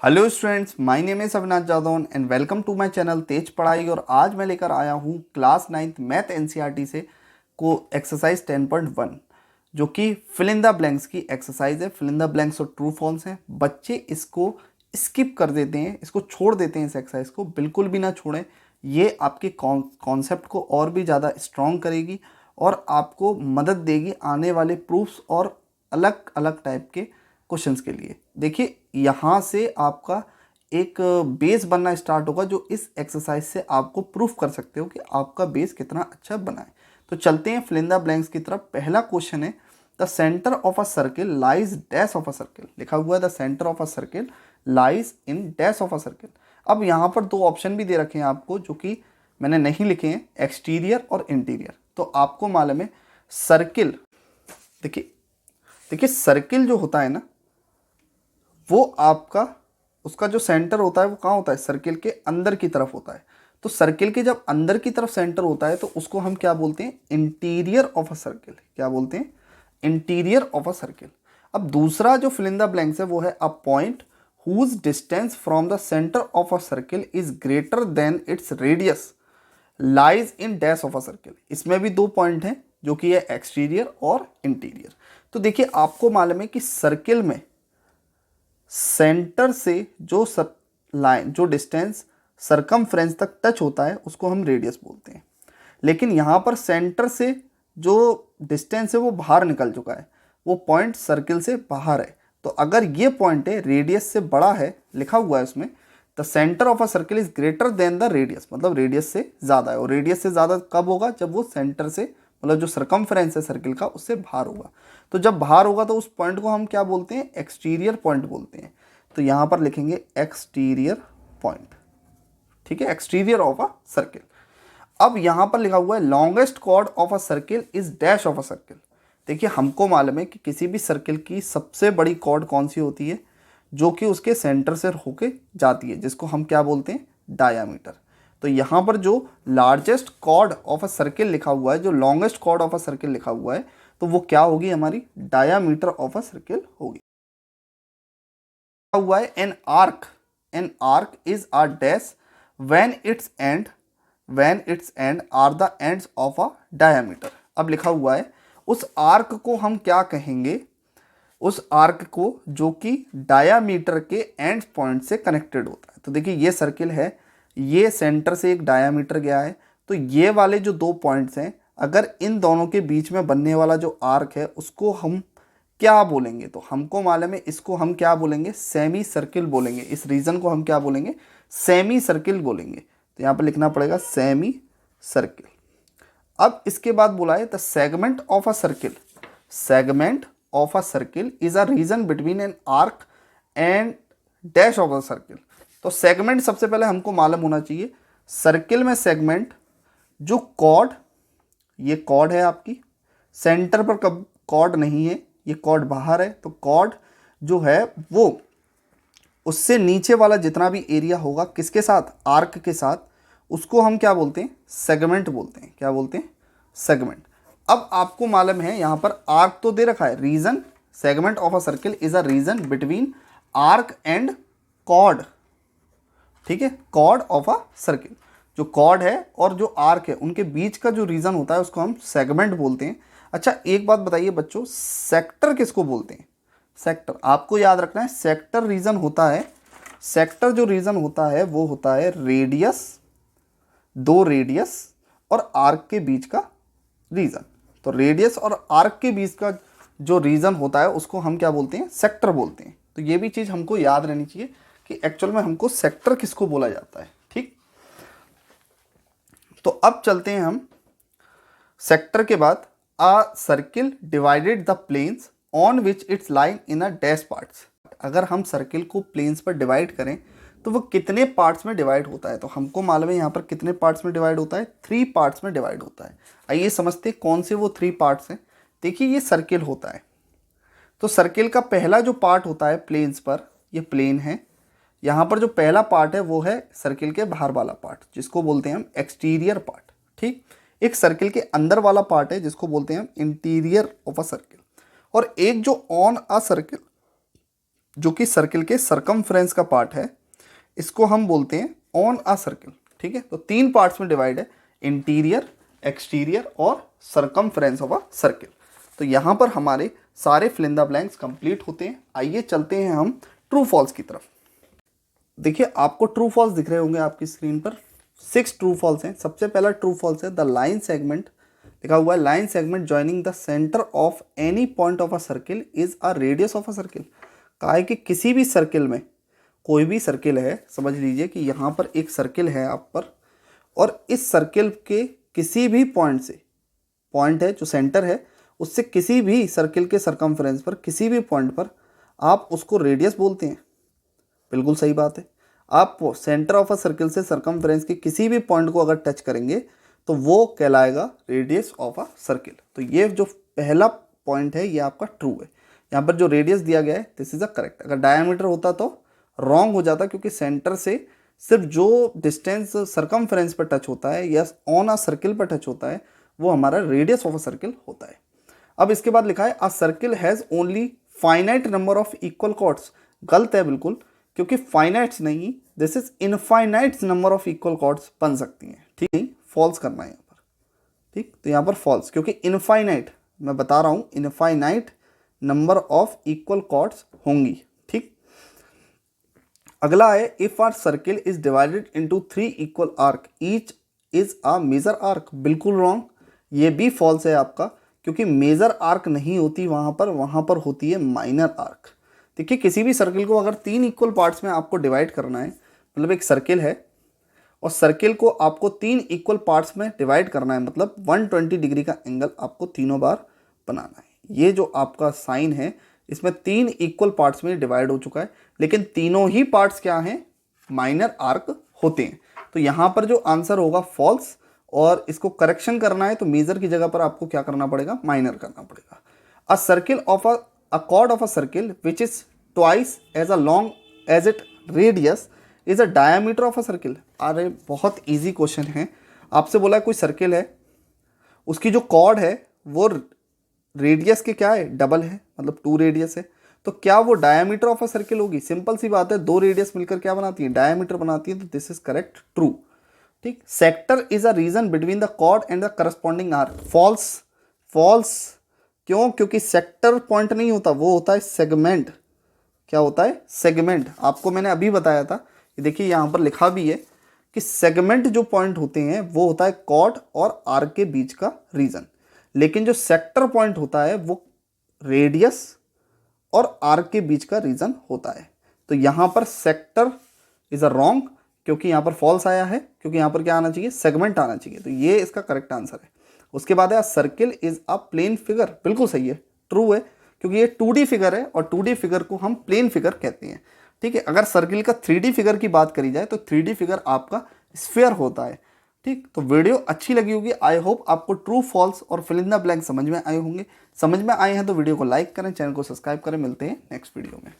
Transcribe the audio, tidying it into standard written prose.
Hello students, my name is Avinash Jadaun and welcome to my channel Tej Padhai. और आज मैं लेकर आया हूँ क्लास 9th मैथ एनसीईआरटी से को एक्सरसाइज 10.1 जो कि फिल इन द ब्लैंक्स की एक्सरसाइज है। फिल इन द ब्लैंक्स और ट्रू फॉल्स हैं। बच्चे इसको स्किप कर देते हैं, इसको छोड़ देते हैं। इस एक्सरसाइज को बिल्कुल भी ना छोड़ें। ये आपके कॉन्सेप्ट को और भी ज़्यादा स्ट्रॉन्ग करेगी और आपको मदद देगी आने वाले प्रूफ्स और अलग अलग टाइप के क्वेश्चंस के लिए। देखिए, यहाँ से आपका एक बेस बनना स्टार्ट होगा जो इस एक्सरसाइज से आपको प्रूफ कर सकते हो कि आपका बेस कितना अच्छा बना है। तो चलते हैं फिल इन द ब्लैंक्स की तरफ। पहला क्वेश्चन है, the centre of a circle lies dash of a circle. लिखा हुआ है the centre of a circle lies in dash of a circle. अब यहाँ पर दो ऑप्शन भी दे रखे हैं आपको जो कि मैंने नहीं लिखे हैं, एक्सटीरियर और इंटीरियर। तो आपको मालूम है सर्किल, देखिए देखिए सर्किल जो होता है ना, वो आपका उसका जो सेंटर होता है वो कहाँ होता है, सर्किल के अंदर की तरफ होता है। तो सर्किल के जब अंदर की तरफ सेंटर होता है तो उसको हम क्या बोलते हैं, इंटीरियर ऑफ अ सर्किल। क्या बोलते हैं, इंटीरियर ऑफ अ सर्किल। अब दूसरा जो फिल इन द ब्लैंक्स है वो है a point whose distance from the centre of a circle is greater than its radius lies in dash of a circle. इसमें भी दो पॉइंट हैं जो कि है एक्सटीरियर और इंटीरियर। तो देखिए, आपको मालूम है कि सर्किल में सेंटर से जो लाइन जो डिस्टेंस सरकमफ्रेंस तक टच होता है उसको हम रेडियस बोलते हैं। लेकिन यहाँ पर सेंटर से जो डिस्टेंस है वो बाहर निकल चुका है, वो पॉइंट सर्किल से बाहर है। तो अगर ये पॉइंट है रेडियस से बड़ा है, लिखा हुआ है उसमें the centre of a circle is greater then the radius, मतलब रेडियस से ज़्यादा है। और रेडियस से ज़्यादा कब होगा, जब वो सेंटर से, मतलब जो सरकमफ्रेंस है सर्किल का, उससे बाहर होगा। तो जब बाहर होगा तो उस पॉइंट को हम क्या बोलते हैं, एक्सटीरियर पॉइंट बोलते हैं। तो यहाँ पर लिखेंगे एक्सटीरियर पॉइंट, ठीक है, एक्सटीरियर ऑफ अ सर्किल। अब यहाँ पर लिखा हुआ है longest chord of a circle is dash of a circle. देखिए, हमको मालूम है कि किसी भी सर्किल की सबसे बड़ी कॉर्ड कौन सी होती है, जो कि उसके सेंटर से होके जाती है, जिसको हम क्या बोलते हैं, डायामीटर। तो यहाँ पर जो largest chord of a circle लिखा हुआ है, जो longest chord of a circle लिखा हुआ है, तो वो क्या होगी, हमारी डायामीटर ऑफ अ सर्किल होगी। हुआ है an arc is a dash when its end are the ends of a diameter. अब लिखा हुआ है उस आर्क को हम क्या कहेंगे, उस आर्क को जो कि डायामीटर के एंड पॉइंट से कनेक्टेड होता है। तो देखिए, ये सर्किल है, ये सेंटर से एक डायामीटर गया है। तो ये वाले जो दो पॉइंट्स हैं, अगर इन दोनों के बीच में बनने वाला जो आर्क है उसको हम क्या बोलेंगे, तो हमको मालूम है इसको हम क्या बोलेंगे, सेमी सर्किल बोलेंगे। इस रीजन को हम क्या बोलेंगे, सेमी सर्किल बोलेंगे। तो यहाँ पर लिखना पड़ेगा सेमी सर्किल। अब इसके बाद बोला है the segment of a circle, segment of a circle is a region between an arc and dash of a circle. तो सेगमेंट सबसे पहले हमको मालूम होना चाहिए, सर्किल में सेगमेंट, जो कॉर्ड, ये कॉर्ड है आपकी, सेंटर पर कब कॉर्ड नहीं है, ये कॉर्ड बाहर है। तो कॉर्ड जो है वो उससे नीचे वाला जितना भी एरिया होगा किसके साथ, आर्क के साथ, उसको हम क्या बोलते हैं, सेगमेंट बोलते हैं। क्या बोलते हैं, सेगमेंट। अब आपको मालूम है यहाँ पर आर्क तो दे रखा है, region, segment of a circle is a region between arc and chord, ठीक है, कॉर्ड ऑफ अ सर्किल। जो कॉर्ड है और जो आर्क है उनके बीच का जो रीजन होता है उसको हम सेगमेंट बोलते हैं। अच्छा, एक बात बताइए बच्चों, सेक्टर किसको बोलते हैं, सेक्टर आपको याद रखना है, सेक्टर रीजन होता है, सेक्टर जो रीजन होता है वो होता है रेडियस, दो रेडियस और आर्क के बीच का रीजन। तो रेडियस और आर्क के बीच का जो रीजन होता है उसको हम क्या बोलते हैं, सेक्टर बोलते हैं। तो ये भी चीज़ हमको याद रहनी चाहिए कि एक्चुअल में हमको सेक्टर किसको बोला जाता है, ठीक। तो अब चलते हैं हम सेक्टर के बाद, a circle divided the planes on which its line in a dash parts. अगर हम सर्किल को प्लेन्स पर डिवाइड करें तो वो कितने पार्ट्स में डिवाइड होता है, तो हमको मालूम है यहाँ पर कितने पार्ट्स में डिवाइड होता है, 3 पार्ट्स में डिवाइड होता है। आइए समझते हैं कौन से वो 3 पार्ट्स हैं। देखिए, ये सर्किल होता है, तो सर्किल का पहला जो पार्ट होता है प्लेन्स पर, ये प्लेन है। यहाँ पर जो पहला पार्ट है वो है सर्किल के बाहर वाला पार्ट, जिसको बोलते हैं हम एक्सटीरियर पार्ट, ठीक। एक सर्किल के अंदर वाला पार्ट है जिसको बोलते हैं हम इंटीरियर ऑफ अ सर्किल। और एक जो ऑन अ सर्किल, जो कि सर्किल के सरकमफ्रेंस का पार्ट है, इसको हम बोलते हैं ऑन अ सर्किल। ठीक है, तो 3 पार्ट्स में डिवाइड है, इंटीरियर, एक्सटीरियर और सरकमफ्रेंस ऑफ अ सर्किल। तो यहाँ पर हमारे सारे fill in the blanks complete होते हैं। आइए चलते हैं हम ट्रू फॉल्स की तरफ। देखिए आपको ट्रू फॉल्स दिख रहे होंगे आपकी स्क्रीन पर। 6 ट्रू फॉल्स हैं। सबसे पहला ट्रू फॉल्स है द लाइन सेगमेंट, लिखा हुआ है line segment joining the centre of any point of a circle is a radius of a circle. कहा है कि किसी भी सर्किल में, कोई भी सर्किल है, समझ लीजिए कि यहाँ पर एक सर्किल है आप पर, और इस सर्किल के किसी भी पॉइंट से, पॉइंट है जो सेंटर है, उससे किसी भी सर्किल के सरकमफ्रेंस पर किसी भी पॉइंट पर आप उसको रेडियस बोलते हैं। बिल्कुल सही बात है। आप सेंटर ऑफ अ सर्किल से सरकमफ्रेंस के किसी भी पॉइंट को अगर टच करेंगे तो वो कहलाएगा रेडियस ऑफ अ सर्किल। तो ये जो पहला पॉइंट है ये आपका ट्रू है। यहाँ पर जो रेडियस दिया गया है दिस इज अ करेक्ट। अगर डायमीटर होता तो रॉन्ग हो जाता, क्योंकि सेंटर से सिर्फ जो डिस्टेंस सरकमफ्रेंस पर टच होता है या ऑन अ सर्किल पर टच होता है वो हमारा रेडियस ऑफ अ सर्किल होता है। अब इसके बाद लिखा है a circle has only finite number of equal chords. गलत है बिल्कुल, क्योंकि फाइनाइट्स नहीं, this is infinite number of equal chords बन सकती हैं। ठीक है, फॉल्स करना है यहाँ पर। ठीक, तो यहाँ पर फॉल्स, क्योंकि इनफाइनाइट, मैं बता रहा हूँ, infinite number of equal chords होंगी। ठीक, अगला है if are circle is divided into 3 equal arc each is a major arc. बिल्कुल रॉन्ग, ये भी फॉल्स है आपका, क्योंकि मेजर आर्क नहीं होती वहाँ पर होती है माइनर आर्क। देखिए किसी भी सर्किल को अगर 3 इक्वल पार्ट्स में आपको डिवाइड करना है, मतलब एक सर्किल है और सर्किल को आपको 3 इक्वल पार्ट्स में डिवाइड करना है, मतलब 120 डिग्री का एंगल आपको तीनों बार बनाना है। ये जो आपका साइन है इसमें 3 इक्वल पार्ट्स में डिवाइड हो चुका है, लेकिन तीनों ही पार्ट्स क्या हैं, माइनर आर्क होते हैं। तो यहाँ पर जो आंसर होगा फॉल्स, और इसको करेक्शन करना है तो मेजर की जगह पर आपको क्या करना पड़ेगा, माइनर करना पड़ेगा। A circle of a chord of a circle which is twice as a long as it radius is a diameter of a circle. अरे बहुत इजी क्वेश्चन है। आपसे बोला कोई सर्किल है, उसकी जो कॉर्ड है वो रेडियस के क्या है, डबल है, मतलब 2 रेडियस है, तो क्या वो डायमीटर ऑफ अ सर्किल होगी? सिंपल सी बात है, 2 रेडियस मिलकर क्या बनाती है, डायमीटर बनाती है। तो दिस इज करेक्ट, ट्रू। ठीक, sector is a region between the chord and the corresponding arc. False, false क्यों? क्योंकि सेक्टर पॉइंट नहीं होता, वो होता है सेगमेंट। क्या होता है, सेगमेंट। आपको मैंने अभी बताया था, ये देखिए यहाँ पर लिखा भी है कि सेगमेंट जो पॉइंट होते हैं वो होता है कॉर्ड और आर्क के बीच का रीजन, लेकिन जो सेक्टर पॉइंट होता है वो रेडियस और आर्क के बीच का रीजन होता है। तो यहाँ पर सेक्टर इज अ रॉन्ग, क्योंकि यहाँ पर फॉल्स आया है, क्योंकि यहाँ पर क्या आना चाहिए, सेगमेंट आना चाहिए। तो ये इसका करेक्ट आंसर है। उसके बाद है circle is a plane figure. बिल्कुल सही है, ट्रू है, क्योंकि ये 2D फिगर है और 2D फिगर को हम प्लेन फिगर कहते हैं। ठीक है, अगर सर्किल का 3D फिगर की बात करी जाए तो 3D फिगर आपका स्फीयर होता है। ठीक, तो वीडियो अच्छी लगी होगी। आई होप आपको ट्रू फॉल्स और फिल इन द ब्लैंक समझ में आए होंगे। समझ में आए हैं तो वीडियो को लाइक करें, चैनल को सब्सक्राइब करें। मिलते हैं नेक्स्ट वीडियो में।